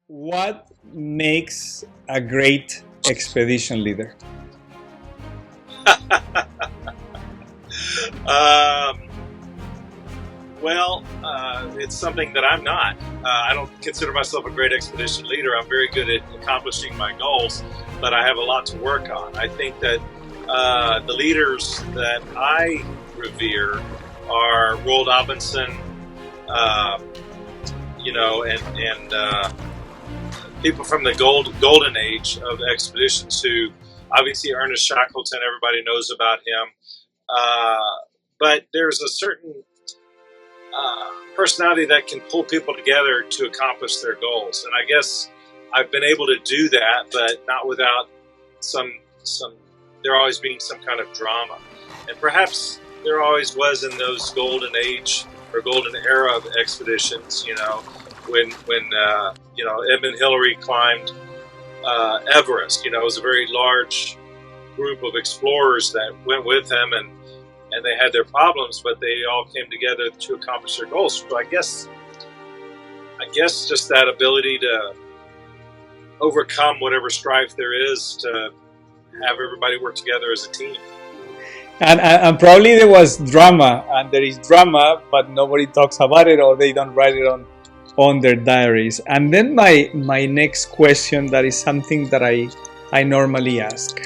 What makes a great expedition leader? Um, it's something that I'm not. I don't consider myself a great expedition leader. I'm very good at accomplishing my goals, but I have a lot to work on. I think that the leaders that I revere are Roald Amundsen, uh, and people from the golden age of expeditions who obviously Ernest Shackleton, everybody knows about him. Uh, but there's a certain personality that can pull people together to accomplish their goals. And I guess I've been able to do that, but not without some there always being some kind of drama. And perhaps there always was in those golden age or golden era of expeditions, when Edmund Hillary climbed Everest. It was a very large group of explorers that went with him, and they had their problems, but they all came together to accomplish their goals. So I guess just that ability to overcome whatever strife there is, to have everybody work together as a team. And probably there was drama, and there is drama, but nobody talks about it, or they don't write it on their diaries. And then my next question, that is something that I normally ask.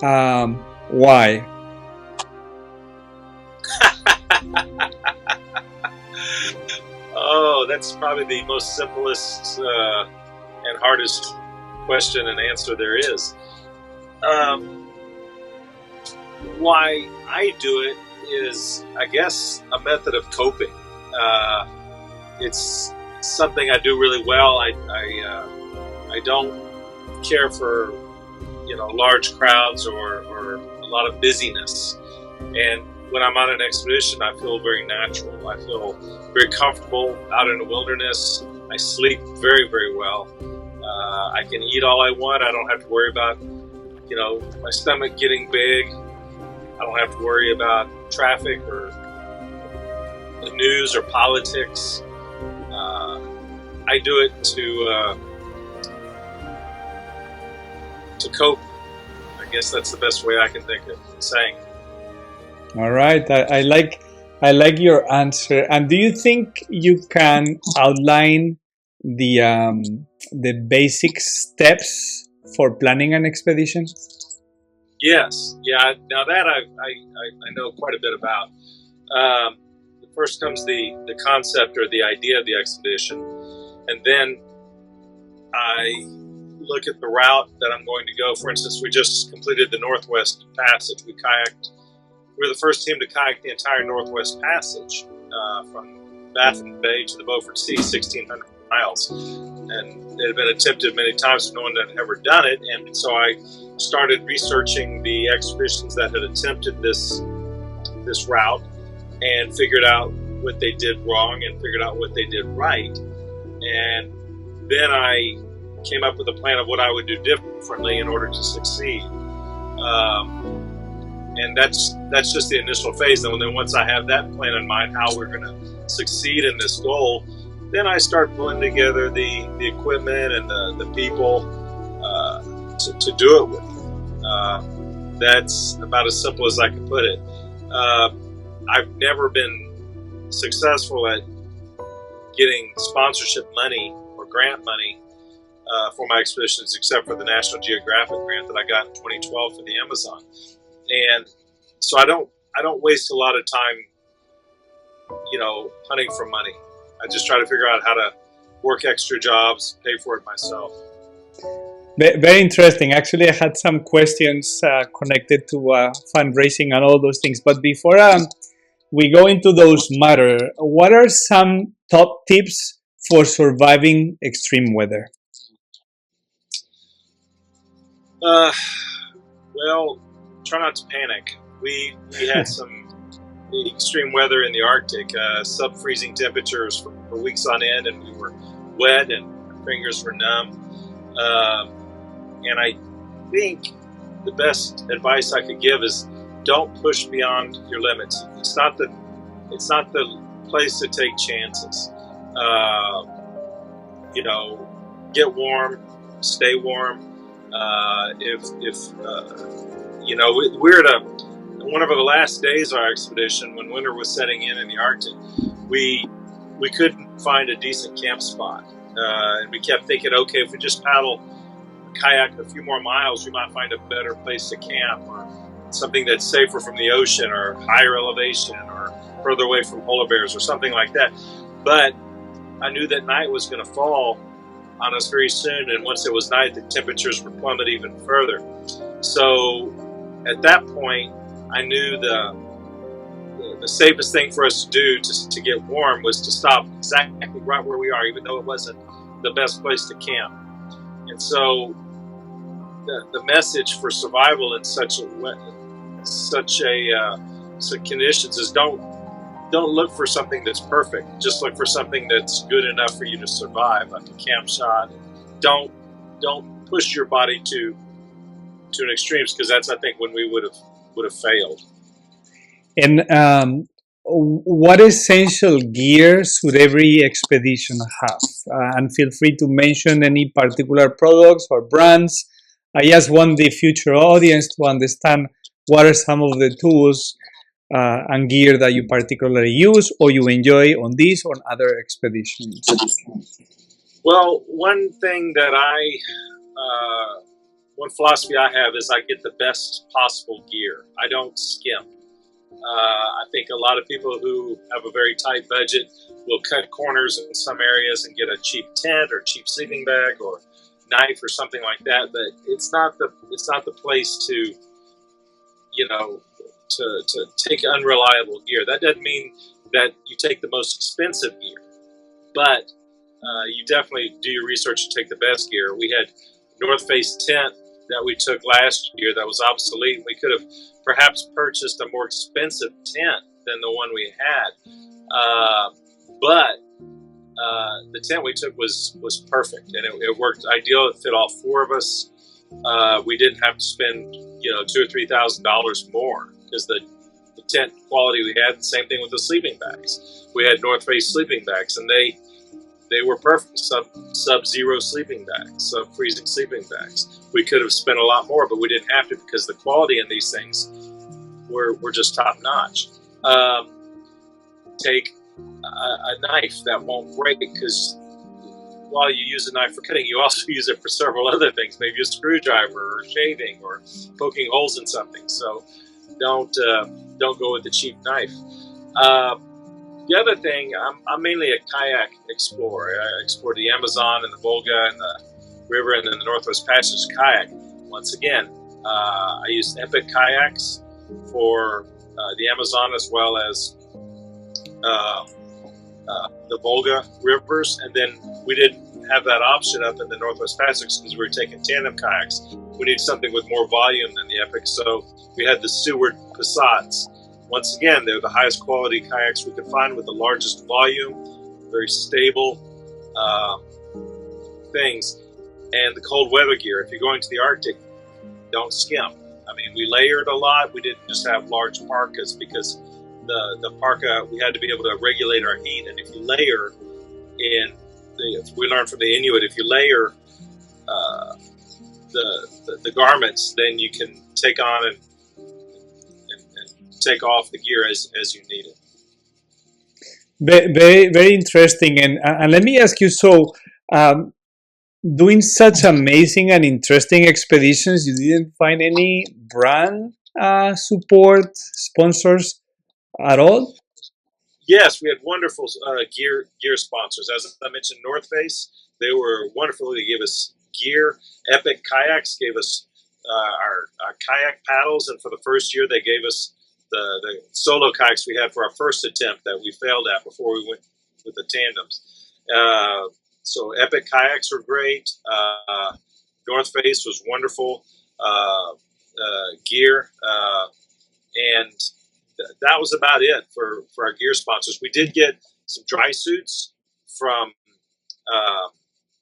Why? Oh, that's probably the most simplest and hardest question and answer there is. Why I do it is, I guess, a method of coping. It's something I do really well. I don't care for large crowds or a lot of busyness. And when I'm on an expedition, I feel very natural. I feel very comfortable out in the wilderness. I sleep very, very well. I can eat all I want. I don't have to worry about my stomach getting big. I don't have to worry about traffic or the news or politics. I do it to cope. I guess that's the best way I can think of saying it. All right, I like your answer. And do you think you can outline the basic steps for planning an expedition? Yes, yeah. Now that I know quite a bit about. First comes the concept or the idea of the expedition, and then I look at the route that I'm going to go. For instance, we just completed the Northwest Passage. We were the first team to kayak the entire Northwest Passage from Baffin Bay to the Beaufort Sea, 1,600 miles. And it had been attempted many times, but no one had ever done it. And so I started researching the expeditions that had attempted this route and figured out what they did wrong and figured out what they did right. And then I came up with a plan of what I would do differently in order to succeed. And that's just the initial phase. And then once I have that plan in mind, how we're going to succeed in this goal, then I start pulling together the equipment and the people to do it with. That's about as simple as I can put it. I've never been successful at getting sponsorship money or grant money for my expeditions, except for the National Geographic grant that I got in 2012 for the Amazon. And so I don't waste a lot of time, hunting for money. I just try to figure out how to work extra jobs, pay for it myself. Very interesting. Actually, I had some questions connected to fundraising and all those things. But before we go into those matter, what are some top tips for surviving extreme weather? Well, try not to panic. We had some extreme weather in the Arctic, sub-freezing temperatures for weeks on end, and we were wet and our fingers were numb. And I think the best advice I could give is don't push beyond your limits. It's not the place to take chances. get warm, stay warm. If we're at one of the last days of our expedition when winter was setting in the Arctic, we couldn't find a decent camp spot, and we kept thinking, okay, if we just paddle kayak a few more miles, we might find a better place to camp, or something that's safer from the ocean, or higher elevation, or further away from polar bears, or something like that. But I knew that night was going to fall on us very soon, and once it was night, the temperatures would plummet even further. So at that point, I knew the safest thing for us to do to get warm was to stop exactly right where we are, even though it wasn't the best place to camp. And so the message for survival in such conditions is don't look for something that's perfect. Just look for something that's good enough for you to survive, like a camp shot. Don't push your body to an extremes, because that's, I think, when we would have failed. And what essential gear should every expedition have? And feel free to mention any particular products or brands. I just want the future audience to understand what are some of the tools and gear that you particularly use or you enjoy on these or other expeditions. Well, one thing that one philosophy I have is I get the best possible gear. I don't skimp. I think a lot of people who have a very tight budget will cut corners in some areas and get a cheap tent or cheap sleeping bag or knife or something like that. But it's not the place to take unreliable gear. That doesn't mean that you take the most expensive gear, but you definitely do your research and take the best gear. We had North Face tent that we took last year that was obsolete. We could have perhaps purchased a more expensive tent than the one we had, but the tent we took was perfect, and it worked ideal. It fit all four of us. We didn't have to spend $2,000 or $3,000 more, because the tent quality we had. The same thing with the sleeping bags. We had North Face sleeping bags, and they were perfect. Sub-zero sleeping bags, sub-freezing sleeping bags. We could have spent a lot more, but we didn't have to, because the quality in these things were just top notch. Take a knife that won't break, because while you use a knife for cutting, you also use it for several other things, maybe a screwdriver or shaving or poking holes in something. So don't go with the cheap knife. The other thing, I'm mainly a kayak explorer. I explored the Amazon and the Volga and the river, and then the Northwest Passage kayak. Once again, I used Epic kayaks for the Amazon as well as the Volga rivers, and then we didn't have that option up in the Northwest Passage because we were taking tandem kayaks. We needed something with more volume than the Epic, so we had the Seward Passats. Once again, they're the highest quality kayaks we could find with the largest volume, very stable things, and the cold weather gear. If you're going to the Arctic, don't skimp. I mean, we layered a lot. We didn't just have large parkas, because the parka, we had to be able to regulate our heat. And if you layer we learned from the Inuit, if you layer the garments, then you can take on and take off the gear as you need it. Very, very interesting. And let me ask you, so doing such amazing and interesting expeditions, you didn't find any brand support sponsors at all? Yes, we had wonderful gear sponsors. As I mentioned, North Face, they were wonderful. They gave us gear. Epic Kayaks gave us our kayak paddles, and for the first year, they gave us the solo kayaks we had for our first attempt that we failed at before we went with the tandems. So Epic Kayaks were great. North Face was wonderful. Gear, and that was about it for our gear sponsors. We did get some dry suits from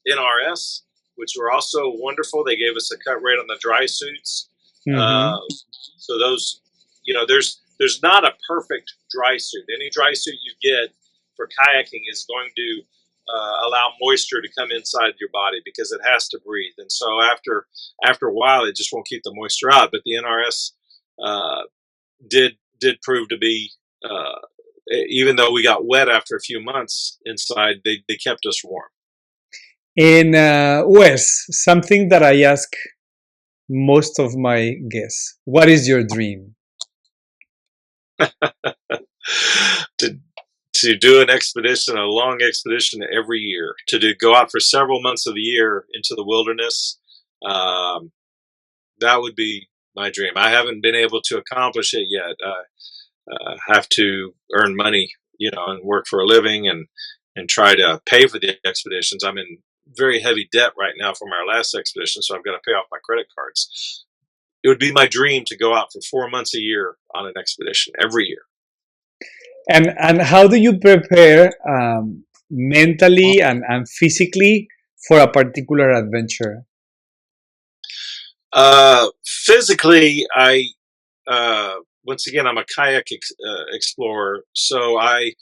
NRS, which were also wonderful. They gave us a cut rate on the dry suits. Mm-hmm. So those, there's not a perfect dry suit. Any dry suit you get for kayaking is going to allow moisture to come inside your body because it has to breathe. And so after a while, it just won't keep the moisture out. But the NRS uh, did prove to be, even though we got wet after a few months inside, they kept us warm. In Wes, something that I ask most of my guests: what is your dream? to do an expedition, a long expedition every year, go out for several months of the year into the wilderness. That would be my dream. I haven't been able to accomplish it yet. Have to earn money, and work for a living and try to pay for the expeditions. I'm in very heavy debt right now from our last expedition, so I've got to pay off my credit cards. It would be my dream to go out for 4 months a year on an expedition every year. And how do you prepare mentally and physically for a particular adventure? Physically, once again, I'm a kayak explorer, so I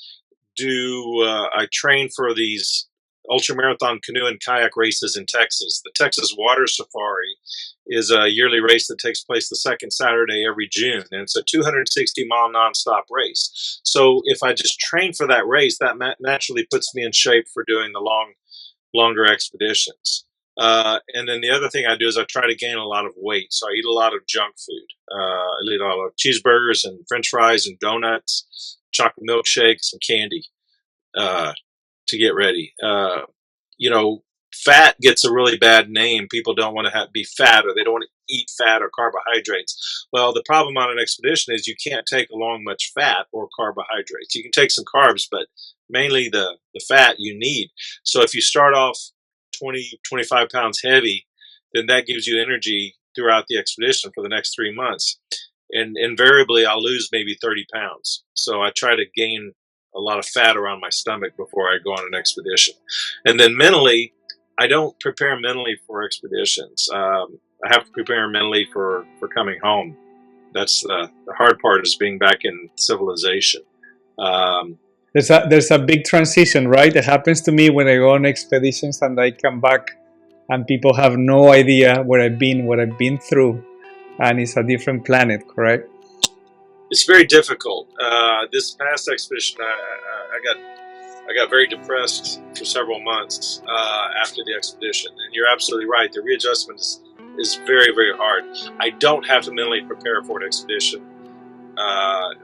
train for these ultramarathon canoe and kayak races in Texas. The Texas Water Safari is a yearly race that takes place the second Saturday every June, and it's a 260-mile nonstop race. So if I just train for that race, that naturally puts me in shape for doing the longer expeditions. And then the other thing I do is I try to gain a lot of weight. So I eat a lot of junk food. I eat a lot of cheeseburgers and French fries and donuts, chocolate milkshakes and candy to get ready. Fat gets a really bad name. People don't want to be fat, or they don't want to eat fat or carbohydrates. Well, the problem on an expedition is you can't take along much fat or carbohydrates. You can take some carbs, but mainly the fat you need. So if you start off 20, 25 pounds heavy, then that gives you energy throughout the expedition for the next 3 months. And invariably, I'll lose maybe 30 pounds. So I try to gain a lot of fat around my stomach before I go on an expedition. And then mentally, I don't prepare mentally for expeditions. I have to prepare mentally for coming home. That's the hard part, is being back in civilization. There's a big transition, right? It happens to me when I go on expeditions and I come back and people have no idea where I've been, what I've been through, and it's a different planet, correct? It's very difficult. This past expedition, I got very depressed for several months after the expedition. And you're absolutely right. The readjustment is very, very hard. I don't have to mentally prepare for an expedition.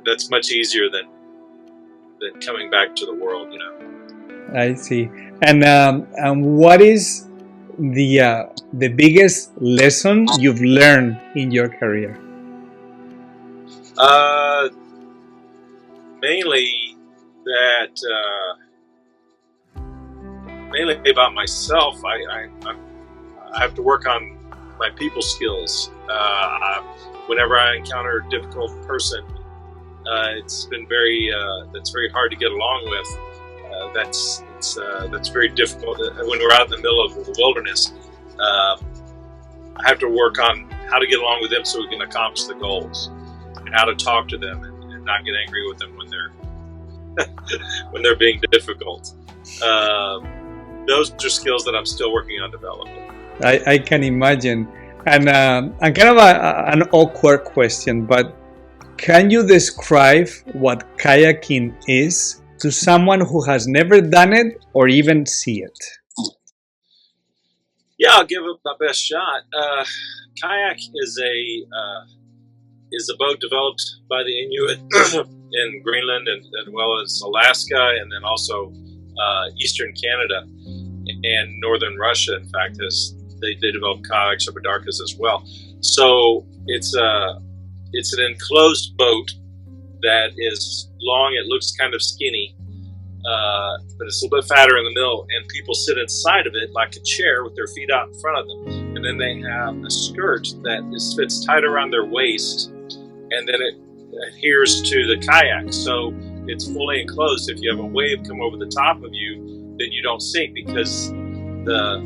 That's much easier than coming back to the world, I see. And what is the biggest lesson you've learned in your career? Mainly about myself. I have to work on my people skills. Whenever I encounter a difficult person, it's been that's very hard to get along with. That's very difficult when we're out in the middle of the wilderness. I have to work on how to get along with them so we can accomplish the goals, and how to talk to them and not get angry with them when they're being difficult. Those are skills that I'm still working on developing. I can imagine. And kind of an awkward question, but can you describe what kayaking is to someone who has never done it or even see it? Yeah, I'll give it my best shot. Kayak is a boat developed by the Inuit in Greenland and well as Alaska, and then also Eastern Canada and Northern Russia. In fact, they developed kayaks or badarkas as well. So it's an enclosed boat that is long. It looks kind of skinny, but it's a little bit fatter in the middle, and people sit inside of it like a chair with their feet out in front of them. And then they have a skirt that fits tight around their waist, and then it adheres to the kayak. So it's fully enclosed. If you have a wave come over the top of you, then you don't sink, because the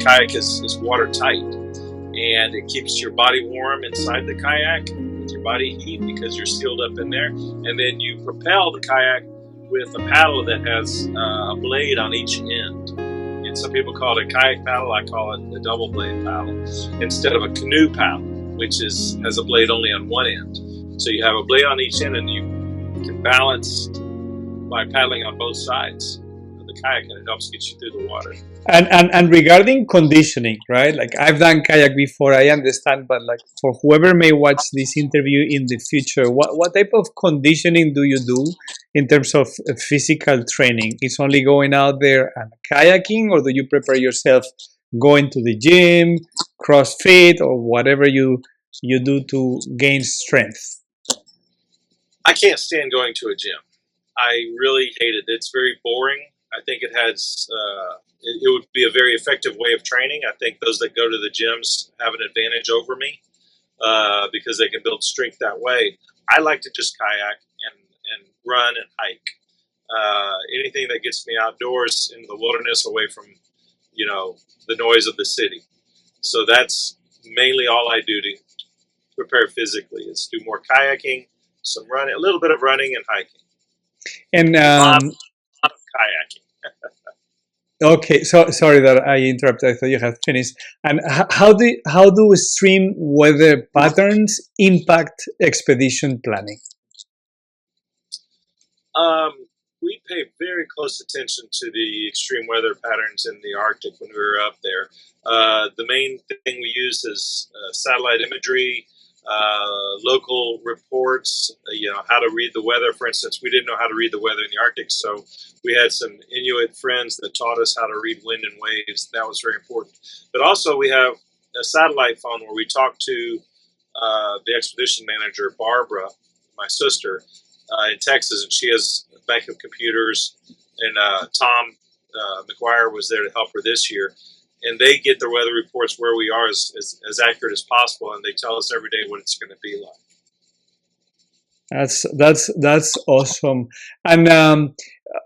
kayak is watertight, and it keeps your body warm inside the kayak with your body heat because you're sealed up in there. And then you propel the kayak with a paddle that has a blade on each end. And some people call it a kayak paddle. I call it a double blade paddle instead of a canoe paddle, which has a blade only on one end. So you have a blade on each end, and you can balance by paddling on both sides of the kayak, and it helps get you through the water. And regarding conditioning, right? Like I've done kayak before, I understand, but like for whoever may watch this interview in the future, what type of conditioning do you do in terms of physical training? Is only going out there and kayaking, or do you prepare yourself going to the gym, CrossFit, or whatever you do to gain strength? I can't stand going to a gym. I really hate it. It's very boring. I think it has. It would be a very effective way of training. I think those that go to the gyms have an advantage over me because they can build strength that way. I like to just kayak and run and hike. Anything that gets me outdoors into the wilderness, away from the noise of the city. So that's mainly all I do to prepare physically. Is do more kayaking, some running, a little bit of running and hiking, And a lot of kayaking. okay, so sorry that I interrupted. I thought you had finished. And how do extreme weather patterns impact expedition planning? We pay very close attention to the extreme weather patterns in the Arctic when we were up there. The main thing we use is satellite imagery, local reports, how to read the weather. For instance, we didn't know how to read the weather in the Arctic, so we had some Inuit friends that taught us how to read wind and waves. That was very important. But also we have a satellite phone where we talk to the expedition manager, Barbara, my sister, in Texas, and she has a bank of computers, and Tom McGuire was there to help her this year. And they get the weather reports where we are as accurate as possible, and they tell us every day what it's going to be like. That's awesome. And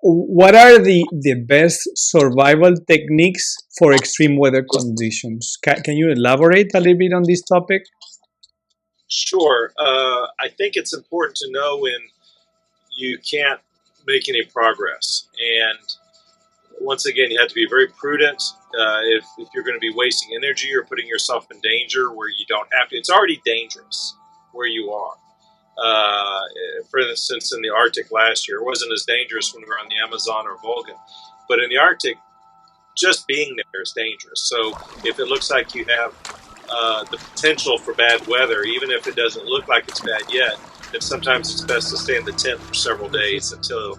what are the best survival techniques for extreme weather conditions? Can you elaborate a little bit on this topic? Sure. I think it's important to know when you can't make any progress. And once again, you have to be very prudent. If you're going to be wasting energy or putting yourself in danger where you don't have to, it's already dangerous where you are. For instance, in the Arctic last year, it wasn't as dangerous when we were on the Amazon or Volga. But in the Arctic, just being there is dangerous. So if it looks like you have the potential for bad weather, even if it doesn't look like it's bad yet, then sometimes it's best to stay in the tent for several days until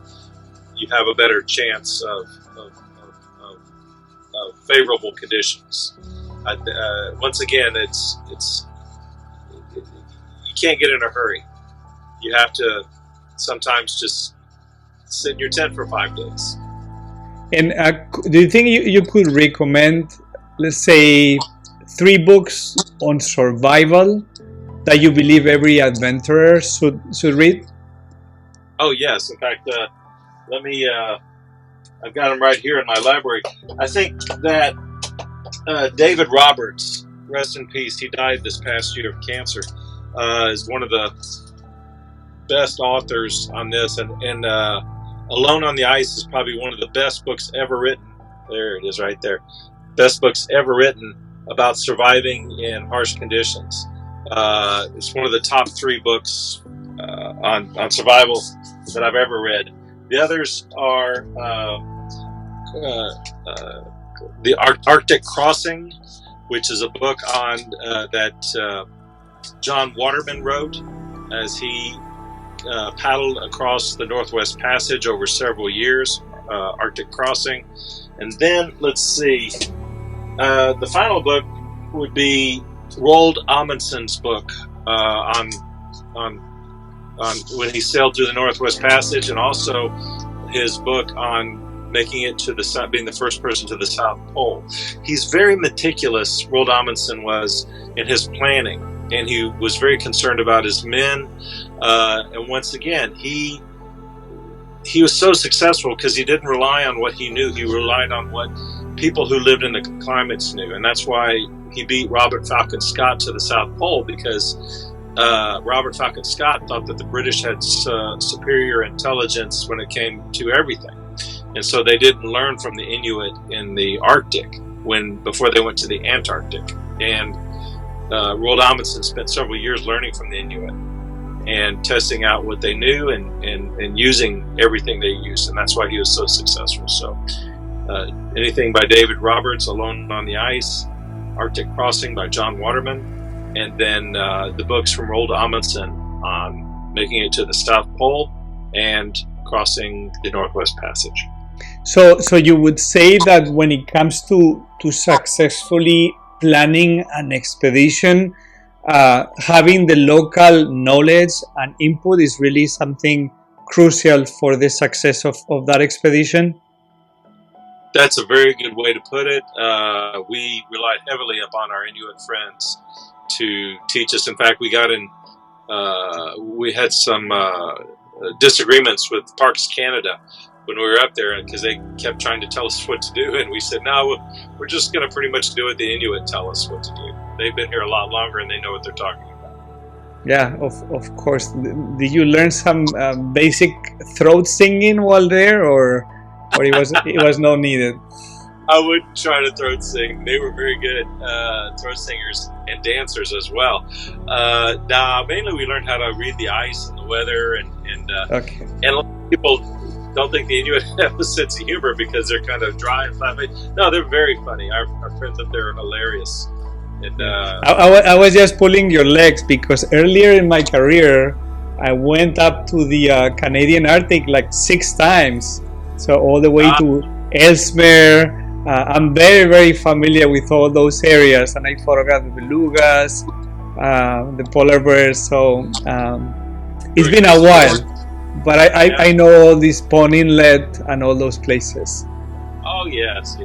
you have a better chance of favorable conditions. Once again, you can't get in a hurry. You have to sometimes just sit in your tent for 5 days. And do you think you could recommend, let's say, 3 books on survival that you believe every adventurer should read? Oh yes, in fact, let me. I've got them right here in my library. I think that David Roberts, rest in peace, he died this past year of cancer, is one of the best authors on this, and Alone on the Ice is probably one of the best books ever written. There it is right there. Best books ever written about surviving in harsh conditions. It's one of the top 3 books on survival that I've ever read. The others are the Arctic Crossing, which is a book on that John Waterman wrote as he paddled across the Northwest Passage over several years, Arctic Crossing. And then, let's see, the final book would be Roald Amundsen's book on when he sailed through the Northwest Passage, and also his book on making it to the South, being the first person to the South Pole. He's very meticulous, Roald Amundsen was, in his planning, and he was very concerned about his men. And once again, he was so successful because he didn't rely on what he knew. He relied on what people who lived in the climates knew, and that's why he beat Robert Falcon Scott to the South Pole, because Robert Falcon Scott thought that the British had superior intelligence when it came to everything, and so they didn't learn from the Inuit in the Arctic before they went to the Antarctic. And Roald Amundsen spent several years learning from the Inuit and testing out what they knew and using everything they used, and that's why he was so successful. So anything by David Roberts, Alone on the Ice, Arctic Crossing by John Waterman, and then the books from Roald Amundsen on making it to the South Pole and crossing the Northwest Passage. So you would say that when it comes to successfully planning an expedition, having the local knowledge and input is really something crucial for the success of that expedition? That's a very good way to put it. We relied heavily upon our Inuit friends to teach us. In fact, we had some disagreements with Parks Canada when we were up there, because they kept trying to tell us what to do, and we said, no, we're just going to pretty much do what the Inuit tell us what to do. They've been here a lot longer and they know what they're talking about. Yeah, of course. Did you learn some basic throat singing while there, or it was no needed? I wouldn't try to throat sing. They were very good throat singers and dancers as well. Mainly we learned how to read the ice and the weather, and Okay. and a lot of people don't think the Inuit have a sense of humor because they're kind of dry and flat. No, they're very funny. Our friends up there are hilarious. And I was just pulling your legs, because earlier in my career I went up to the Canadian Arctic like 6 times, so all the way to Ellesmere. I'm very, very familiar with all those areas, and I photographed the belugas, the polar bears. So it's been a while, but I know all this Pond Inlet and all those places. Oh yes.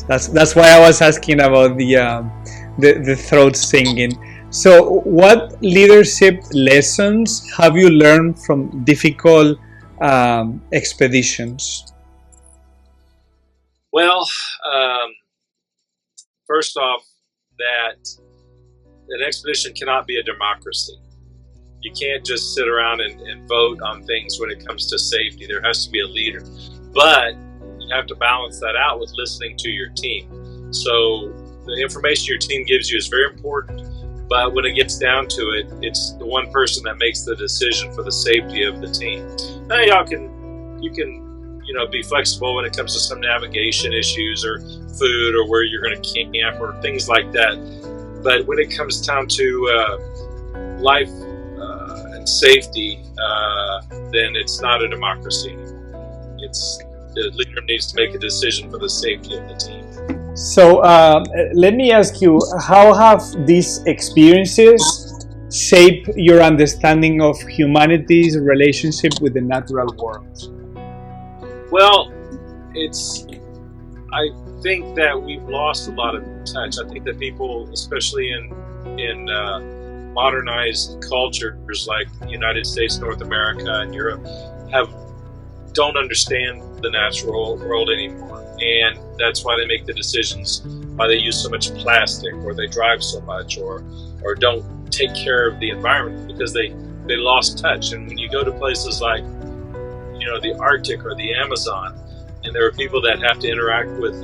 That's why I was asking about the throat singing. So, what leadership lessons have you learned from difficult expeditions? Well, first off, that an expedition cannot be a democracy. You can't just sit around and vote on things when it comes to safety. There has to be a leader. But you have to balance that out with listening to your team. So the information your team gives you is very important, but when it gets down to it, it's the one person that makes the decision for the safety of the team. Now you can be flexible when it comes to some navigation issues or food or where you're going to camp or things like that. But when it comes down to life and safety, then it's not a democracy. The leader needs to make a decision for the safety of the team. So let me ask you, how have these experiences shaped your understanding of humanity's relationship with the natural world? Well, I think that we've lost a lot of touch. I think that people, especially in modernized cultures like the United States, North America, and Europe, don't understand the natural world anymore, and that's why they make the decisions, why they use so much plastic, or they drive so much, or don't take care of the environment, because they lost touch. And when you go to places like the Arctic or the Amazon, and there are people that have to interact with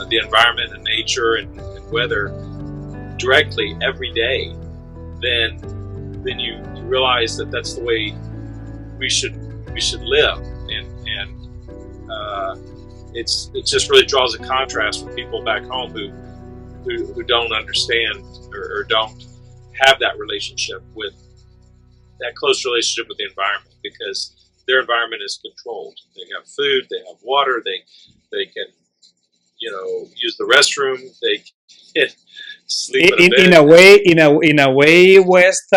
the environment and nature and weather directly every day, then you realize that that's the way we should live, and it just really draws a contrast with people back home who don't understand or don't have that relationship with that close relationship with the environment, because their environment is controlled. They have food, they have water, they can use the restroom, they can sleep in a bed. In a way, West,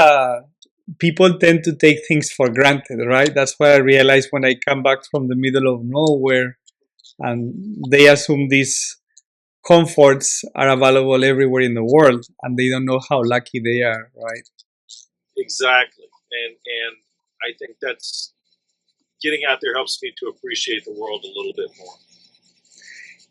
people tend to take things for granted, right? That's what I realized when I come back from the middle of nowhere, and they assume these comforts are available everywhere in the world, and they don't know how lucky they are, right? Exactly, and I think that's getting out there helps me to appreciate the world a little bit more.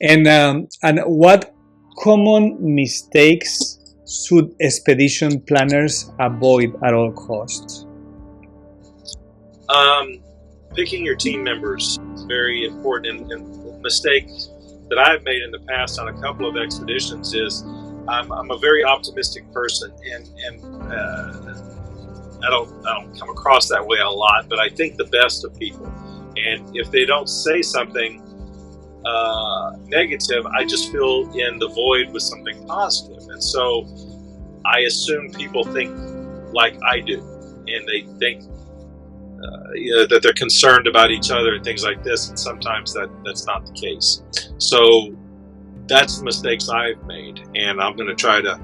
And what common mistakes should expedition planners avoid at all costs? Picking your team members is very important. And the mistake that I've made in the past on a couple of expeditions is I'm a very optimistic person, and I don't come across that way a lot, but I think the best of people. And if they don't say something negative, I just fill in the void with something positive. And so I assume people think like I do, and they think that they're concerned about each other and things like this. And sometimes that's not the case. So that's the mistakes I've made, and I'm going to try to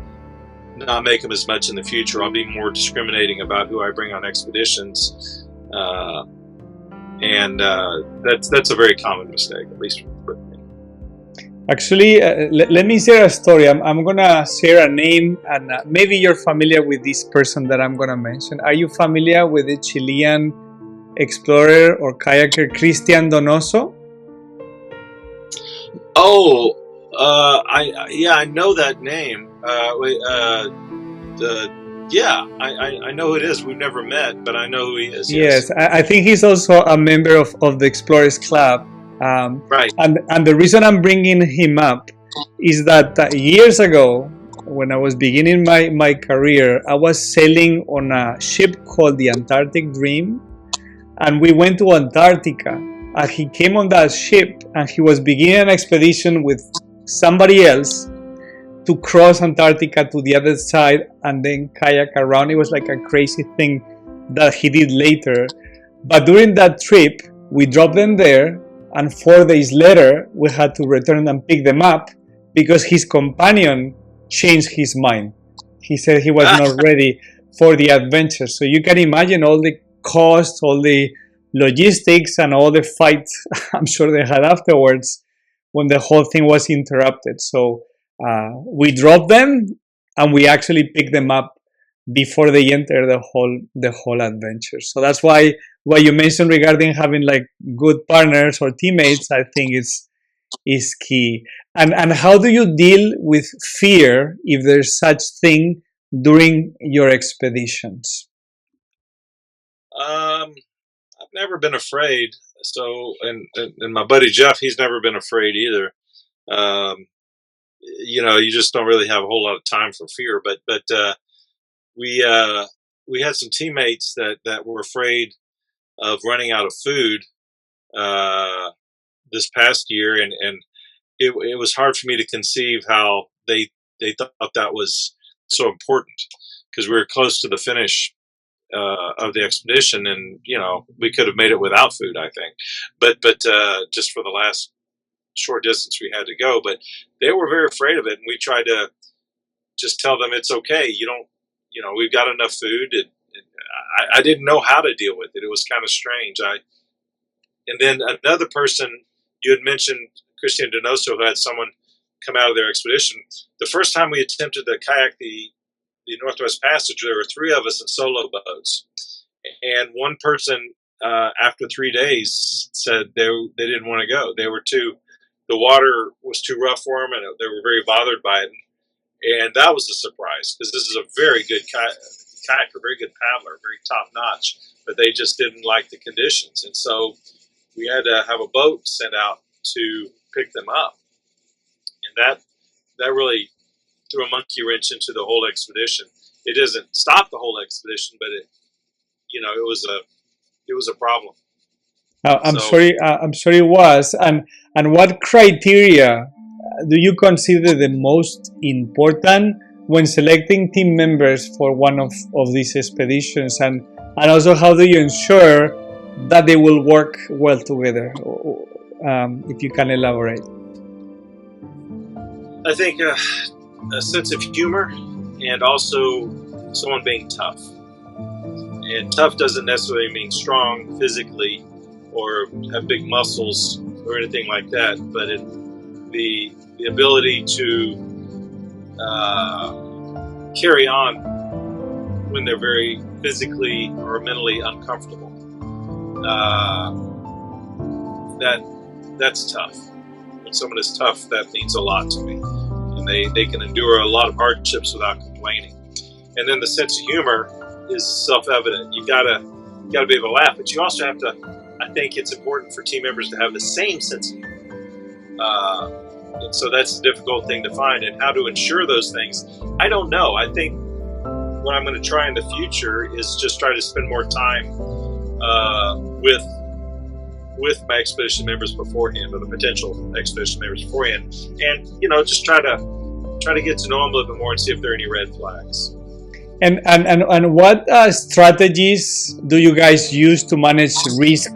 not make them as much in the future. I'll be more discriminating about who I bring on expeditions, and that's a very common mistake, at least for me. Actually, let me share a story. I'm gonna share a name, and maybe you're familiar with this person that I'm gonna mention. Are you familiar with the Chilean explorer or kayaker Cristian Donoso? Oh, I know that name. I know who it is. We've never met, but I know who he is. Yes, I think he's also a member of the Explorers Club. Right. And the reason I'm bringing him up is that years ago, when I was beginning my career, I was sailing on a ship called the Antarctic Dream, and we went to Antarctica. And he came on that ship, and he was beginning an expedition with somebody else to cross Antarctica to the other side and then kayak around. It was like a crazy thing that he did later. But during that trip, we dropped them there, and 4 days later, we had to return and pick them up because his companion changed his mind. He said he was not ready for the adventure. So you can imagine all the cost, all the logistics, and all the fights I'm sure they had afterwards when the whole thing was interrupted. So we dropped them, and we actually picked them up before they enter the whole adventure. So that's why what you mentioned regarding having like good partners or teammates, I think is key. And how do you deal with fear, if there's such thing, during your expeditions? I've never been afraid. So, and my buddy Jeff, he's never been afraid either. You just don't really have a whole lot of time for fear. But we had some teammates that were afraid of running out of food this past year, and it was hard for me to conceive how they thought that was so important, because we were close to the finish of the expedition, and we could have made it without food, I think, but just for the last short distance we had to go. But they were very afraid of it, and we tried to just tell them it's okay. We've got enough food. I didn't know how to deal with it. It was kind of strange. And then another person you had mentioned, Christian Donoso, who had someone come out of their expedition. The first time we attempted to kayak the Northwest Passage, there were 3 of us in solo boats, and one person after 3 days said they didn't want to go. The water was too rough for them, and they were very bothered by it. And that was a surprise, because this is a very good kayaker, very good paddler, very top notch, but they just didn't like the conditions. And so we had to have a boat sent out to pick them up. And that really threw a monkey wrench into the whole expedition. It doesn't stop the whole expedition, but it was a problem. I'm sorry it was. And what criteria do you consider the most important when selecting team members for one of these expeditions, and also how do you ensure that they will work well together? If you can elaborate. I think a sense of humor, and also someone being tough. And tough doesn't necessarily mean strong physically or have big muscles or anything like that, but the ability to carry on when they're very physically or mentally uncomfortable. That's tough. When someone is tough, that means a lot to me. And They can endure a lot of hardships without complaining. And then the sense of humor is self-evident. You gotta be able to laugh, but you also have to. I think it's important for team members to have the same sense of humor. And so that's the difficult thing to find. And how to ensure those things, I don't know. I think what I'm going to try in the future is just try to spend more time with my expedition members beforehand, or the potential expedition members beforehand, and just try to get to know them a little bit more and see if there are any red flags. And what strategies do you guys use to manage risk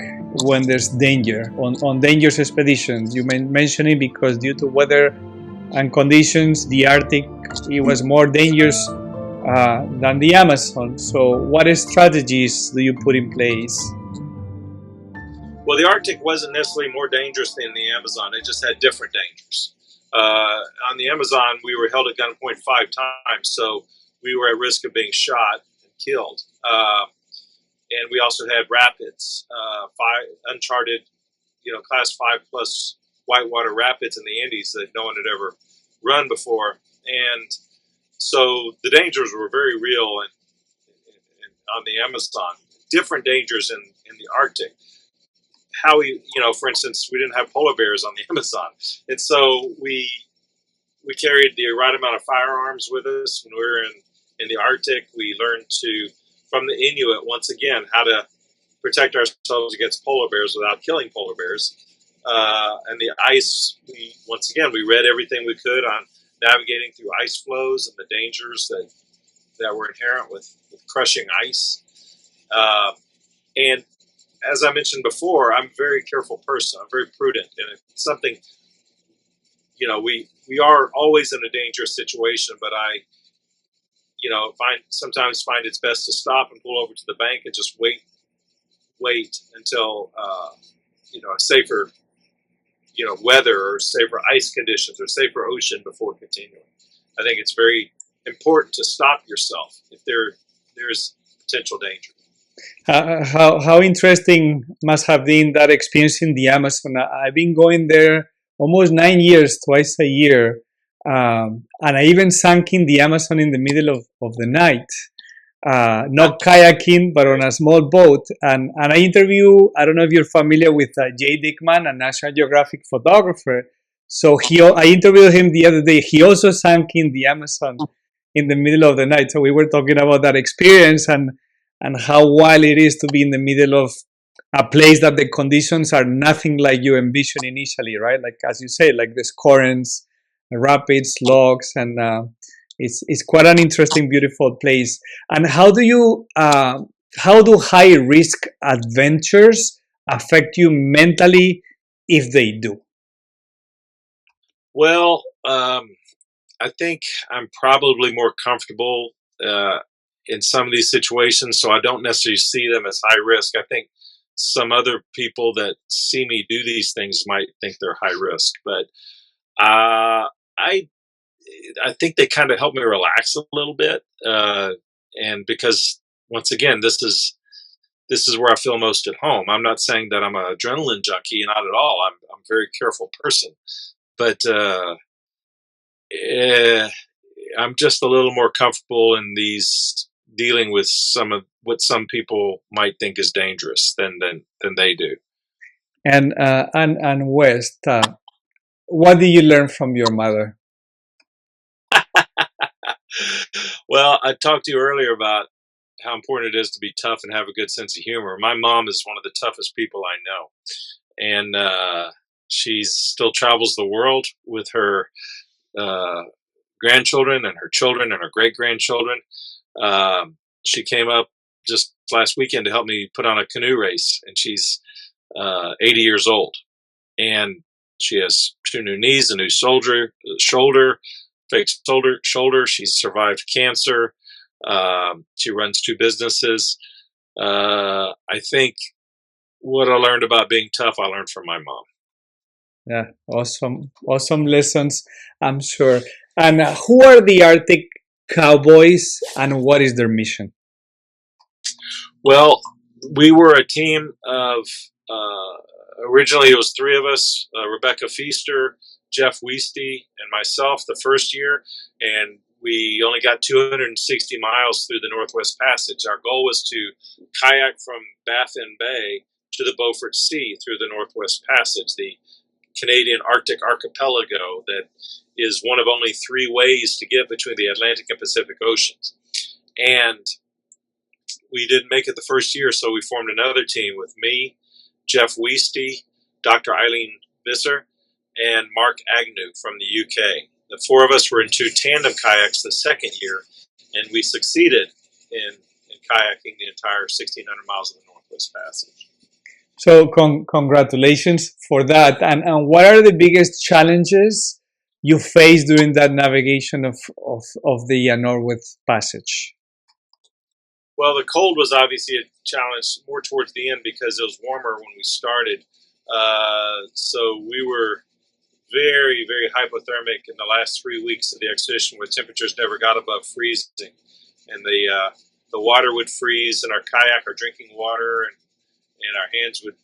when there's danger on dangerous expeditions? You mentioning because due to weather and conditions, the Arctic, it was more dangerous than the Amazon. So what strategies do you put in place? Well, the Arctic wasn't necessarily more dangerous than the Amazon. It just had different dangers. On the Amazon, we were held at gunpoint 5 times, so we were at risk of being shot and killed. And we also had rapids, 5 uncharted, class 5 plus whitewater rapids in the Andes that no one had ever run before. And so the dangers were very real on the Amazon. Different dangers in the Arctic. How for instance, we didn't have polar bears on the Amazon, and so we carried the right amount of firearms with us when we were in the Arctic. We learned from the Inuit, once again, how to protect ourselves against polar bears without killing polar bears. And the ice, we read everything we could on navigating through ice flows and the dangers that were inherent with crushing ice. And as I mentioned before, I'm a very careful person. I'm very prudent, and it's something, we are always in a dangerous situation, but I sometimes find it's best to stop and pull over to the bank and just wait until a safer weather or safer ice conditions or safer ocean before continuing. I think it's very important to stop yourself if there's potential danger. How interesting must have been that experience in the Amazon. I've been going there almost 9 years, twice a year. And I even sank in the Amazon in the middle of the night. Not kayaking, but on a small boat. And I I don't know if you're familiar with Jay Dickman, a National Geographic photographer. So I interviewed him the other day. He also sank in the Amazon in the middle of the night. So we were talking about that experience and how wild it is to be in the middle of a place that the conditions are nothing like you envision initially, right? Like, as you say, like there's currents, rapids, logs, and it's quite an interesting, beautiful place. And how do high risk adventures affect you mentally, if they do? Well, I think I'm probably more comfortable in some of these situations, so I don't necessarily see them as high risk. I think some other people that see me do these things might think they're high risk, but I think they kind of help me relax a little bit, and because once again, this is where I feel most at home. I'm not saying that I'm an adrenaline junkie, not at all. I'm a very careful person, but I'm just a little more comfortable in these dealing with some of what some people might think is dangerous than they do. And West, what did you learn from your mother? Well, I talked to you earlier about how important it is to be tough and have a good sense of humor. My mom is one of the toughest people I know, and she still travels the world with her grandchildren and her children and her great-grandchildren. She came up just last weekend to help me put on a canoe race, and she's 80 years old, and she has 2 new knees, a new shoulder, fixed shoulder. She's survived cancer. She runs 2 businesses. I think what I learned about being tough, I learned from my mom. Yeah, awesome lessons, I'm sure. And who are the Arctic Cowboys, and what is their mission? Well, we were a team of originally it was 3 of us: Rebecca Feaster, Jeff Weisty and myself the first year, and we only got 260 miles through the Northwest Passage. Our goal was to kayak from Baffin Bay to the Beaufort Sea through the Northwest Passage, the Canadian Arctic archipelago that is one of only three ways to get between the Atlantic and Pacific Oceans. And we didn't make it the first year, so we formed another team with me, Jeff Weisty, Dr. Eileen Visser, and Mark Agnew from the UK. The four of us were in two tandem kayaks the second year, and we succeeded in kayaking the entire 1,600 miles of the Northwest Passage. So congratulations for that. And what are the biggest challenges you faced during that navigation of the Northwest Passage? Well, the cold was obviously a challenge more towards the end because it was warmer when we started. So we were very, very hypothermic in the last 3 weeks of the expedition, where temperatures never got above freezing, and the water would freeze in our kayak, our drinking water, and our hands would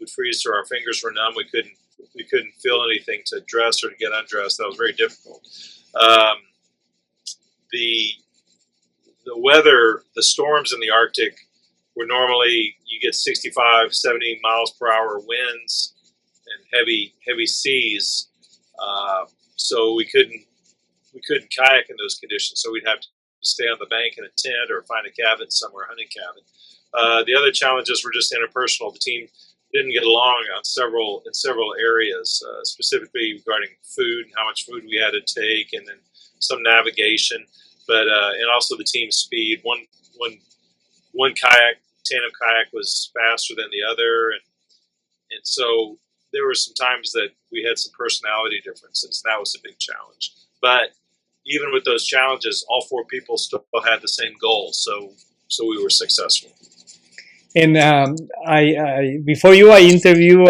freeze, so our fingers were numb. We couldn't feel anything to dress or to get undressed. That was very difficult. The weather, the storms in the Arctic were normally, you get 65, 70 miles per hour winds and heavy seas. So we couldn't kayak in those conditions. So we'd have to stay on the bank in a tent or find a cabin somewhere, a hunting cabin. The other challenges were just interpersonal. The team didn't get along in several areas, specifically regarding food and how much food we had to take, and then some navigation, but and also the team speed. One tandem kayak was faster than the other, and so there were some times that we had some personality differences. That was a big challenge. But even with those challenges, all four people still had the same goal, so we were successful. And before you, I interview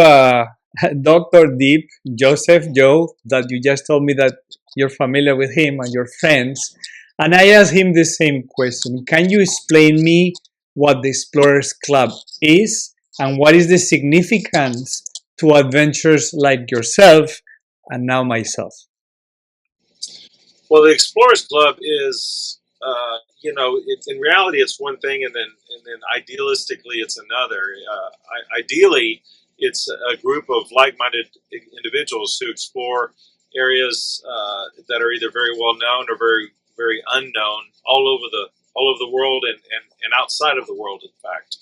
Dr. Deep, Joseph Joe, that you just told me that you're familiar with him and your friends. And I asked him the same question. Can you explain me what the Explorers Club is and what is the significance to adventurers like yourself and now myself? Well, the Explorers Club is, in reality, it's one thing, and then idealistically, it's another. Ideally, it's a group of like-minded individuals who explore areas that are either very well known or very, very unknown all over the world and outside of the world. In fact,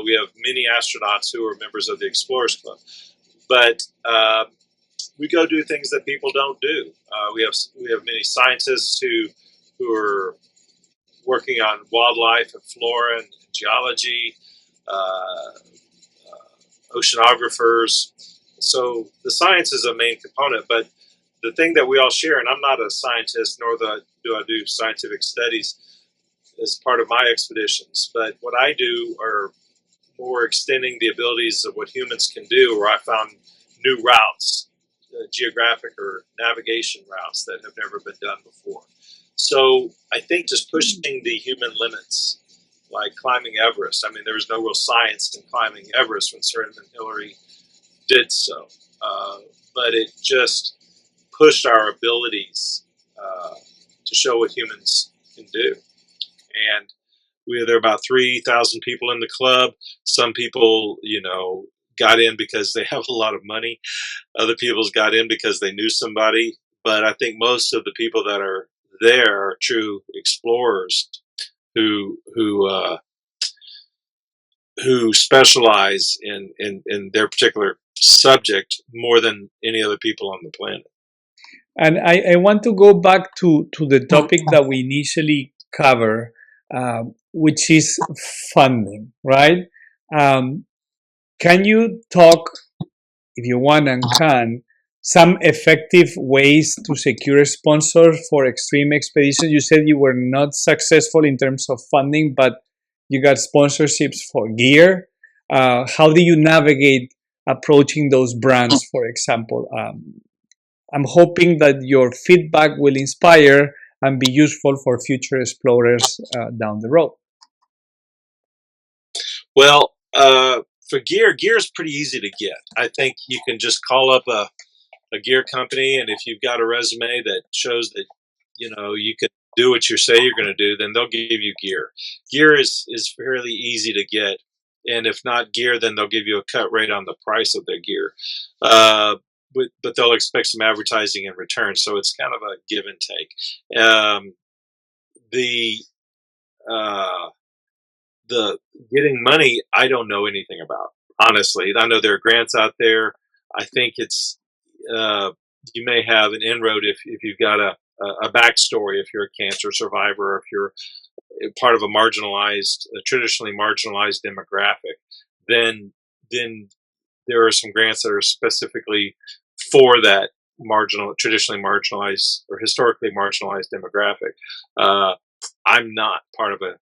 we have many astronauts who are members of the Explorers Club, but we go do things that people don't do. We have many scientists who are working on wildlife and flora and geology, oceanographers. So the science is a main component, but the thing that we all share, and I'm not a scientist, nor do I do scientific studies as part of my expeditions, but what I do are more extending the abilities of what humans can do, where I found new routes, geographic or navigation routes that have never been done before. So I think just pushing the human limits, like climbing Everest. I mean, there was no real science in climbing Everest when Sir Edmund Hillary did so, but it just pushed our abilities to show what humans can do. And there are about 3,000 people in the club. Some people, got in because they have a lot of money. Other people's got in because they knew somebody. But I think most of the people that are there are true explorers who specialize in their particular subject more than any other people on the planet. And I want to go back to the topic that we initially covered, which is funding, right? Can you talk, if you want and can, some effective ways to secure sponsors for extreme expeditions? You said you were not successful in terms of funding, but you got sponsorships for gear. How do you navigate approaching those brands, for example? I'm hoping that your feedback will inspire and be useful for future explorers down the road. Well, for gear is pretty easy to get. I think you can just call up a a gear company, and if you've got a resume that shows that you can do what you say you're going to do, then they'll give you gear. Gear is fairly easy to get, and if not gear, then they'll give you a cut rate on the price of their gear. But they'll expect some advertising in return, so it's kind of a give and take. The the getting money, I don't know anything about. Honestly, I know there are grants out there. I think it's you may have an inroad if you've got a backstory, if you're a cancer survivor, if you're part of a traditionally marginalized demographic, then there are some grants that are specifically for that traditionally marginalized or historically marginalized demographic. I'm not part of a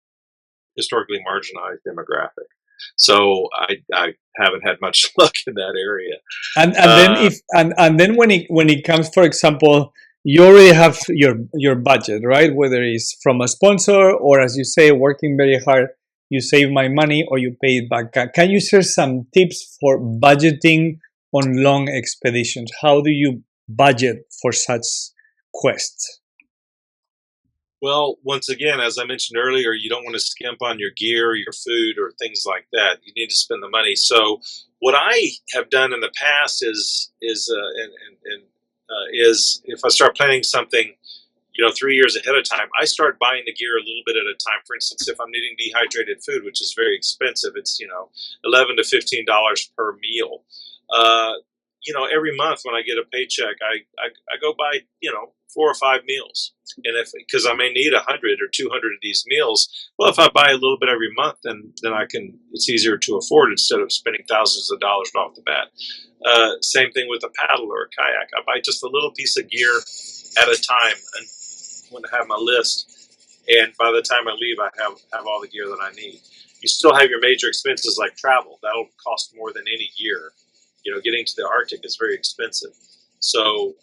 historically marginalized demographic, so I haven't had much luck in that area. And then if and then when it comes, for example, you already have your budget, right? Whether it's from a sponsor or, as you say, working very hard, you save my money or you pay it back. Can you share some tips for budgeting on long expeditions? How do you budget for such quests? Well, once again, as I mentioned earlier, you don't want to skimp on your gear, your food, or things like that. You need to spend the money. So, what I have done in the past is if I start planning something, 3 years ahead of time, I start buying the gear a little bit at a time. For instance, if I'm needing dehydrated food, which is very expensive, it's $11 to $15 per meal. Every month when I get a paycheck, I go buy 4 or 5 meals, and because I may need 100 or 200 of these meals, well, if I buy a little bit every month, then it's easier to afford instead of spending thousands of dollars off the bat. Same thing with a paddle or a kayak. I buy just a little piece of gear at a time, and when I have my list, and by the time I leave, I have all the gear that I need. You still have your major expenses like travel. That'll cost more than any gear. Getting to the Arctic is very expensive. So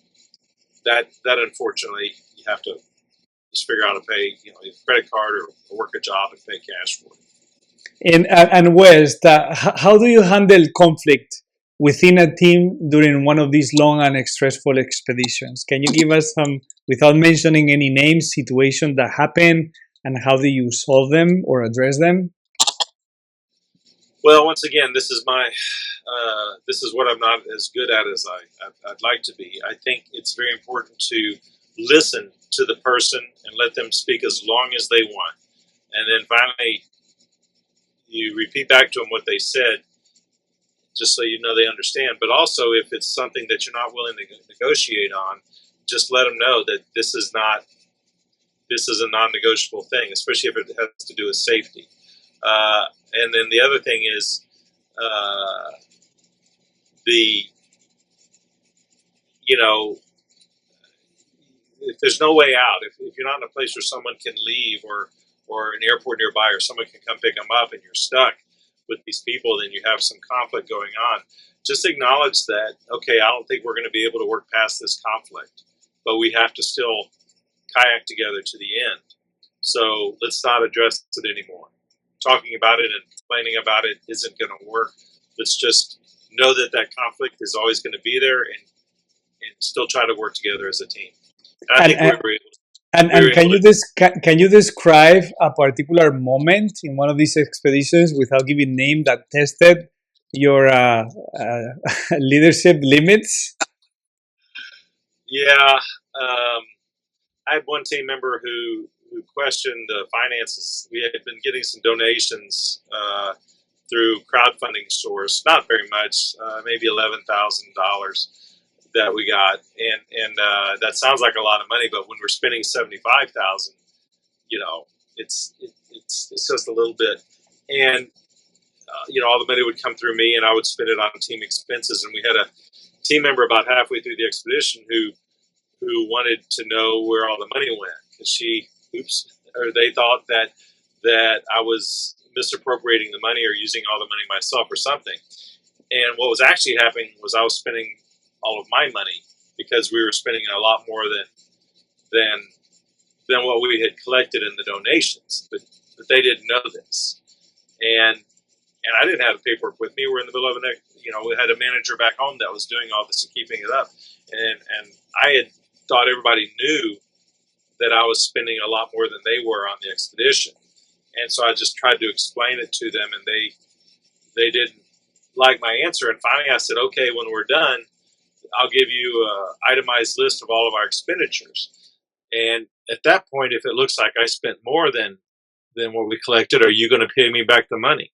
that unfortunately, you have to just figure out how to pay, a credit card or work a job and pay cash for it. And West, how do you handle conflict within a team during one of these long and stressful expeditions? Can you give us some, without mentioning any names, situations that happen, and how do you solve them or address them? Well, once again, this is what I'm not as good at as I'd like to be. I think it's very important to listen to the person and let them speak as long as they want, and then finally you repeat back to them what they said, just so they understand. But also, if it's something that you're not willing to negotiate on, just let them know that this is a non-negotiable thing, especially if it has to do with safety. And then the other thing is if there's no way out, if you're not in a place where someone can leave or an airport nearby or someone can come pick them up and you're stuck with these people, then you have some conflict going on. Just acknowledge that, okay, I don't think we're going to be able to work past this conflict, but we have to still kayak together to the end. So let's not address it anymore. Talking about it and complaining about it isn't going to work. Let's just know that conflict is always going to be there and still try to work together as a team. And I think we were able to. And can you describe a particular moment in one of these expeditions without giving name that tested your leadership limits? Yeah, I had one team member who questioned the finances. We had been getting some donations through crowdfunding source, not very much, maybe $11,000 that we got, and that sounds like a lot of money, but when we're spending $75,000, it's just a little bit, and all the money would come through me, and I would spend it on team expenses. And we had a team member about halfway through the expedition who wanted to know where all the money went, because they thought that I was misappropriating the money or using all the money myself or something. And what was actually happening was I was spending all of my money because we were spending a lot more than what we had collected in the donations, but they didn't know this. And And I didn't have the paperwork with me. We're in the middle of we had a manager back home that was doing all this and keeping it up. And I had thought everybody knew that I was spending a lot more than they were on the expedition. And so I just tried to explain it to them, and they didn't like my answer. And finally I said, okay, when we're done, I'll give you an itemized list of all of our expenditures. And at that point, if it looks like I spent more than what we collected, are you going to pay me back the money?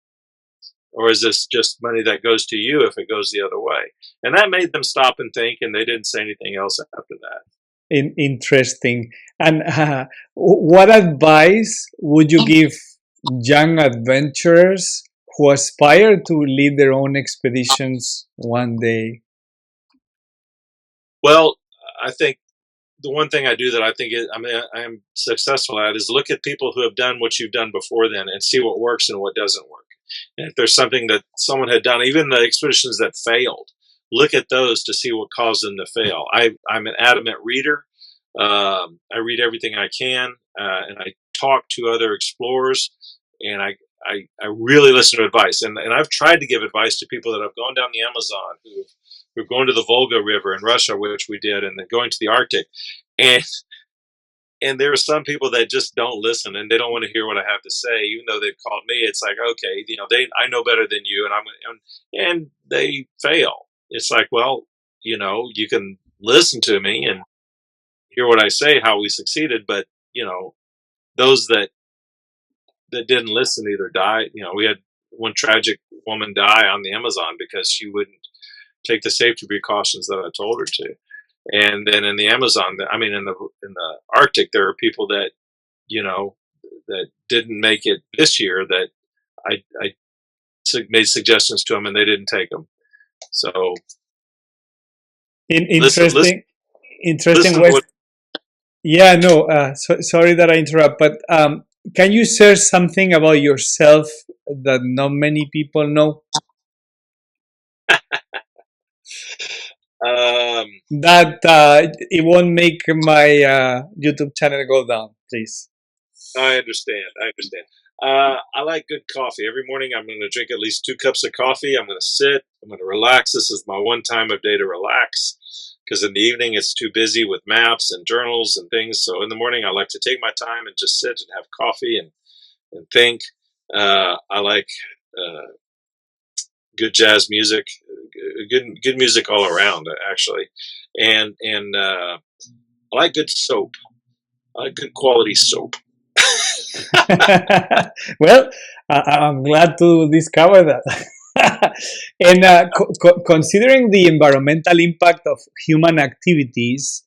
Or is this just money that goes to you if it goes the other way? And that made them stop and think, and they didn't say anything else after that. Interesting. And what advice would you give young adventurers who aspire to lead their own expeditions one day? Well, I think the one thing I do that I think I'm successful at is look at people who have done what you've done before then and see what works and what doesn't work. And if there's something that someone had done, even the expeditions that failed, look at those to see what caused them to fail. I'm an adamant reader. I read everything I can, and I talk to other explorers, and I really listen to advice. And I've tried to give advice to people that have gone down the Amazon, who've gone to the Volga River in Russia, which we did, and then going to the Arctic. And there are some people that just don't listen, and they don't want to hear what I have to say, even though they've called me. It's like, okay, I know better than you, and they fail. It's like, well, you can listen to me and hear what I say, how we succeeded, but those that didn't listen either died. We had one tragic woman die on the Amazon because she wouldn't take the safety precautions that I told her to. And then in the Amazon, in the Arctic, there are people that that didn't make it this year that I made suggestions to them and they didn't take them. So Interesting. listen West. Yeah, no. Sorry that I interrupt, but can you share something about yourself that not many people know? That it won't make my YouTube channel go down, please. I understand. I like good coffee. Every morning I'm going to drink at least 2 cups of coffee. I'm going to sit. I'm going to relax. This is my one time of day to relax, because in the evening it's too busy with maps and journals and things. So in the morning I like to take my time and just sit and have coffee and think. I like good jazz music, good music all around, actually, and I like good soap. I like good quality soap. Well, I'm glad to discover that. And considering the environmental impact of human activities,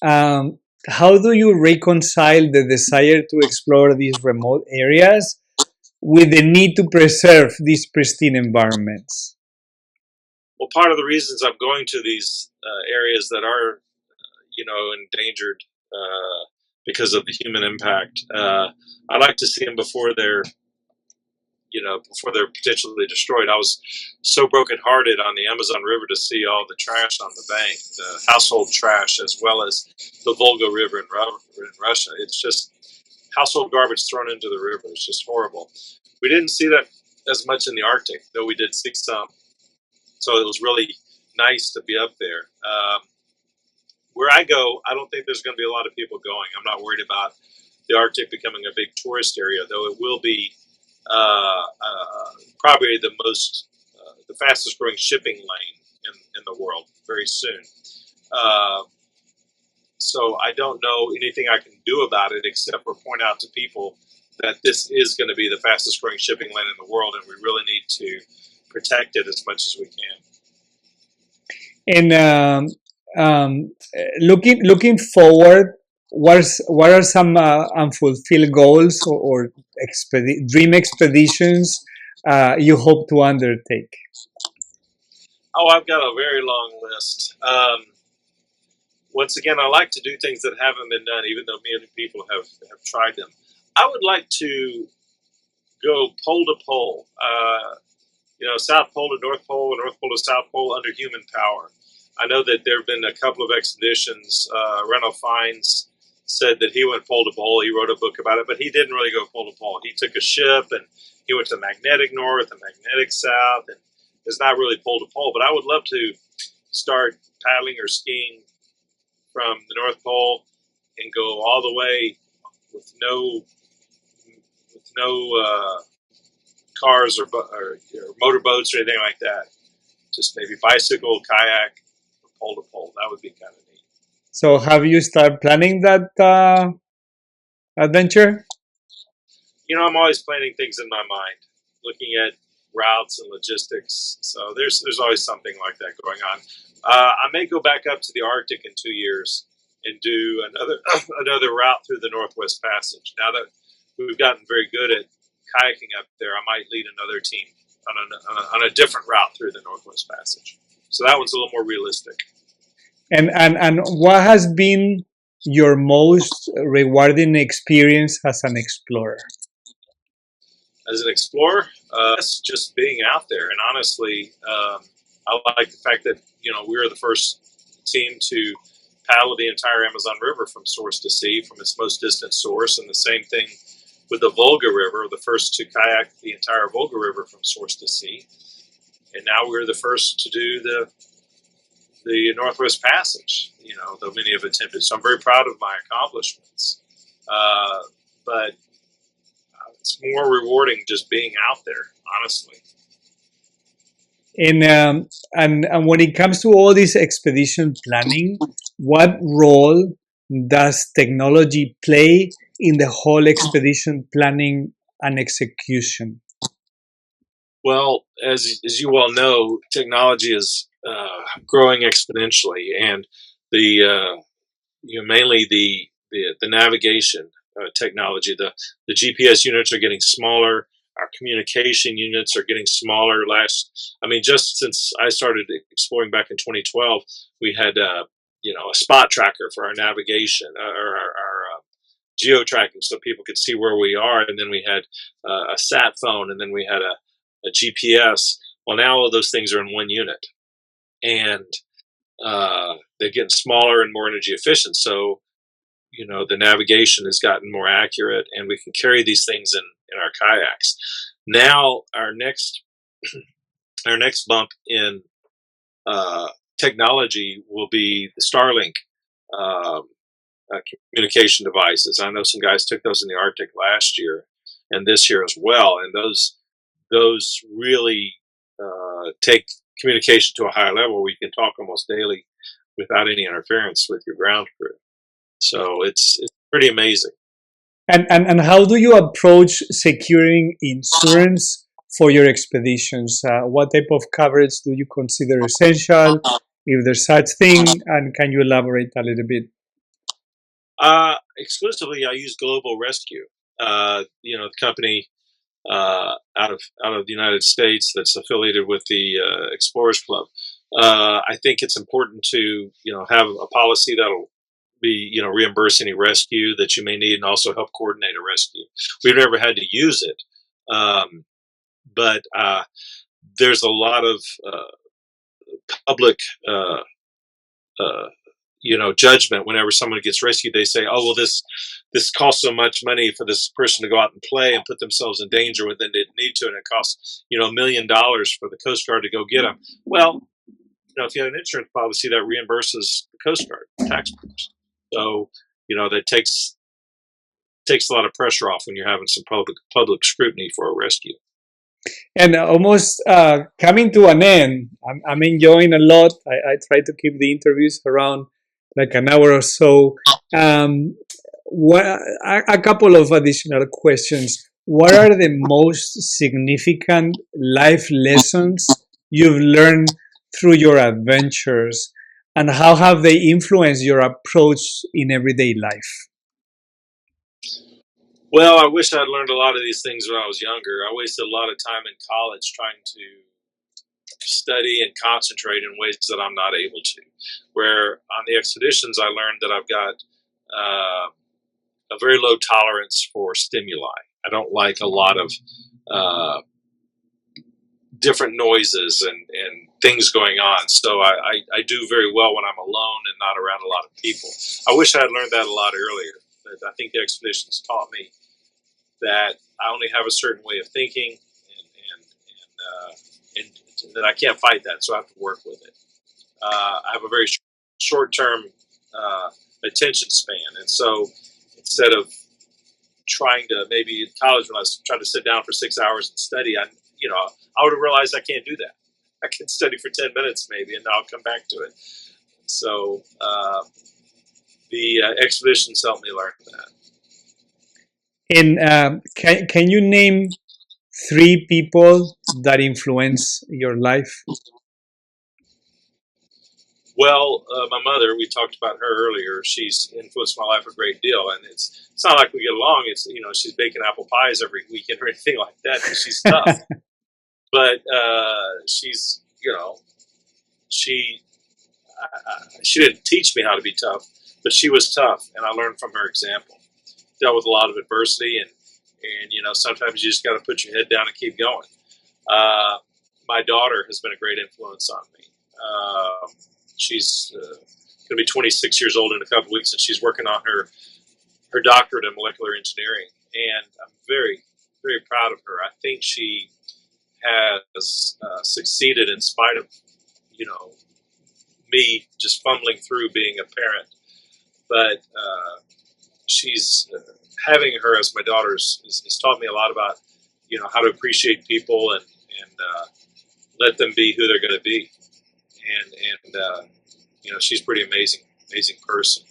how do you reconcile the desire to explore these remote areas with the need to preserve these pristine environments? Well, part of the reasons I'm going to these areas that are, endangered because of the human impact, I like to see them before they're potentially destroyed. I was so brokenhearted on the Amazon River to see all the trash on the bank, the household trash, as well as the Volga River in Russia. It's just household garbage thrown into the river. It's just horrible. We didn't see that as much in the Arctic, though we did see some. So it was really nice to be up there. Where I go, I don't think there's going to be a lot of people going. I'm not worried about the Arctic becoming a big tourist area, though it will be probably the fastest growing shipping lane in the world very soon. So I don't know anything I can do about it except for point out to people that this is going to be the fastest growing shipping lane in the world, and we really need to protect it as much as we can. And looking forward, what are some unfulfilled goals or dream expeditions you hope to undertake? Oh, I've got a very long list. Once again, I like to do things that haven't been done, even though many people have tried them. I would like to go pole to pole, South Pole to North Pole, and North Pole to South Pole under human power. I know that there have been a couple of expeditions, Reno Fines said that he went pole to pole. He wrote a book about it, but he didn't really go pole to pole. He took a ship and he went to magnetic north and magnetic south, and it's not really pole to pole. But I would love to start paddling or skiing from the North Pole and go all the way with no cars or motorboats or anything like that. Just maybe bicycle, kayak, or pole to pole. That would be kind of neat. So have you started planning that adventure? I'm always planning things in my mind, looking at routes and logistics. So there's always something like that going on. I may go back up to the Arctic in 2 years and do another route through the Northwest Passage. Now that we've gotten very good at kayaking up there, I might lead another team on a different route through the Northwest Passage. So that one's a little more realistic. And what has been your most rewarding experience as an explorer? As an explorer, it's just being out there. And honestly, I like the fact that we were the first team to paddle the entire Amazon River from source to sea, from its most distant source, and the same thing with the Volga River, the first to kayak the entire Volga River from source to sea. And now we're the first to do the Northwest Passage, though many have attempted. So I'm very proud of my accomplishments. But it's more rewarding just being out there, honestly. And when it comes to all this expedition planning, what role does technology play in the whole expedition planning and execution? Well, as you well know, technology is growing exponentially, and mainly the navigation technology. The GPS units are getting smaller. Our communication units are getting smaller. Just since I started exploring back in 2012, we had a spot tracker for our navigation, or our geo tracking, so people could see where we are. And then we had a sat phone, and then we had a GPS. Well, now all of those things are in one unit, and they're getting smaller and more energy efficient. So the navigation has gotten more accurate, and we can carry these things in our kayaks. Now our next bump in technology will be the Starlink communication devices. I know some guys took those in the Arctic last year and this year as well, and those really take communication to a higher level where you can talk almost daily without any interference with your ground crew. So it's pretty amazing. And how do you approach securing insurance for your expeditions? What type of coverage do you consider essential, if there's such thing, and can you elaborate a little bit? Exclusively, I use Global Rescue. The company out of the United States that's affiliated with the Explorers Club. I think it's important to have a policy that'll be reimburse any rescue that you may need, and also help coordinate a rescue. We've never had to use it, but there's a lot of public judgment whenever someone gets rescued. They say, oh, well, this costs so much money for this person to go out and play and put themselves in danger when they didn't need to, and it costs $1 million for the Coast Guard to go get them. Well, if you have an insurance policy that reimburses the Coast Guard taxpayers, so that takes a lot of pressure off when you're having some public scrutiny for a rescue. And almost coming to an end, I'm enjoying a lot. I try to keep the interviews around like an hour or so. A couple of additional questions. What are the most significant life lessons you've learned through your adventures, and how have they influenced your approach in everyday life? Well, I wish I'd learned a lot of these things when I was younger. I wasted a lot of time in college trying to study and concentrate in ways that I'm not able to. Where on the expeditions, I learned that I've got a very low tolerance for stimuli. I don't like a lot of different noises and things going on. So I do very well when I'm alone and not around a lot of people. I wish I had learned that a lot earlier. But I think the expeditions taught me that I only have a certain way of thinking, and that I can't fight that, so I have to work with it. I have a very short-term attention span, and so instead of trying to, maybe in college when I was trying to sit down for 6 hours and study, I would have realized I can't do that. I can study for 10 minutes maybe, and I'll come back to it. So the expeditions helped me learn that. And can you name three people that influence your life? Well, my mother, we talked about her earlier. She's influenced my life a great deal, and it's not like we get along. It's, she's baking apple pies every weekend or anything like that, because she's tough. But she's, she didn't teach me how to be tough, but she was tough, and I learned from her example. Dealt with a lot of adversity, and sometimes you just got to put your head down and keep going. My daughter has been a great influence on me. She's going to be 26 years old in a couple weeks, and she's working on her doctorate in molecular engineering, and I'm very, very proud of her. I think she has succeeded in spite of me just fumbling through being a parent. But she's having her as my daughter has taught me a lot about how to appreciate people and let them be who they're going to be. And she's a pretty amazing person.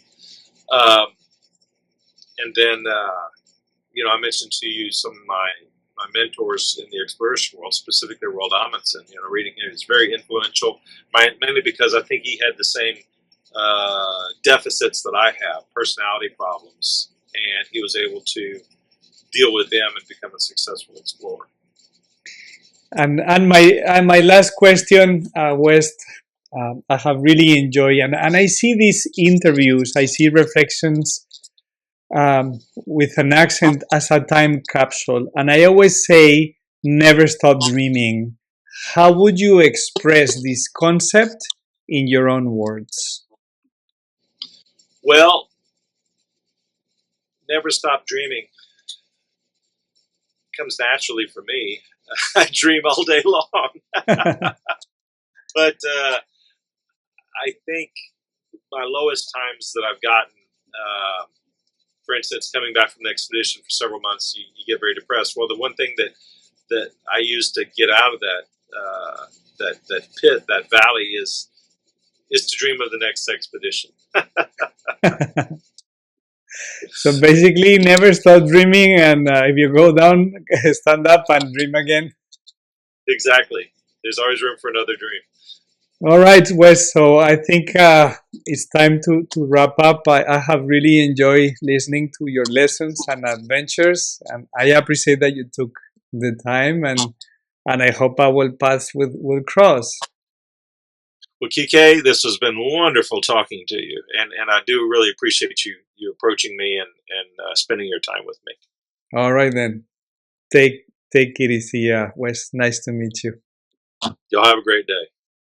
And then I mentioned to you some of my mentors in the exploration world, specifically Roald Amundsen. Reading him is very influential, mainly because I think he had the same deficits that I have, personality problems, and he was able to deal with them and become a successful explorer. And my last question, West, I have really enjoyed, and I see these interviews, I see reflections with an accent as a time capsule, and I always say, never stop dreaming. How would you express this concept in your own words? Well, never stop dreaming comes naturally for me. I dream all day long. But I think my lowest times that I've gotten, for instance, coming back from the expedition for several months, you get very depressed. Well, the one thing that I use to get out of that pit, that valley, is to dream of the next expedition. So basically, never stop dreaming, and if you go down, stand up and dream again. Exactly. There's always room for another dream. All right, Wes. So I think it's time to wrap up. I have really enjoyed listening to your lessons and adventures, and I appreciate that you took the time, and I hope our paths will cross. Well, Kike, this has been wonderful talking to you, and I do really appreciate you approaching me and spending your time with me. All right, then. Take it easy, Wes. Nice to meet you. Y'all have a great day.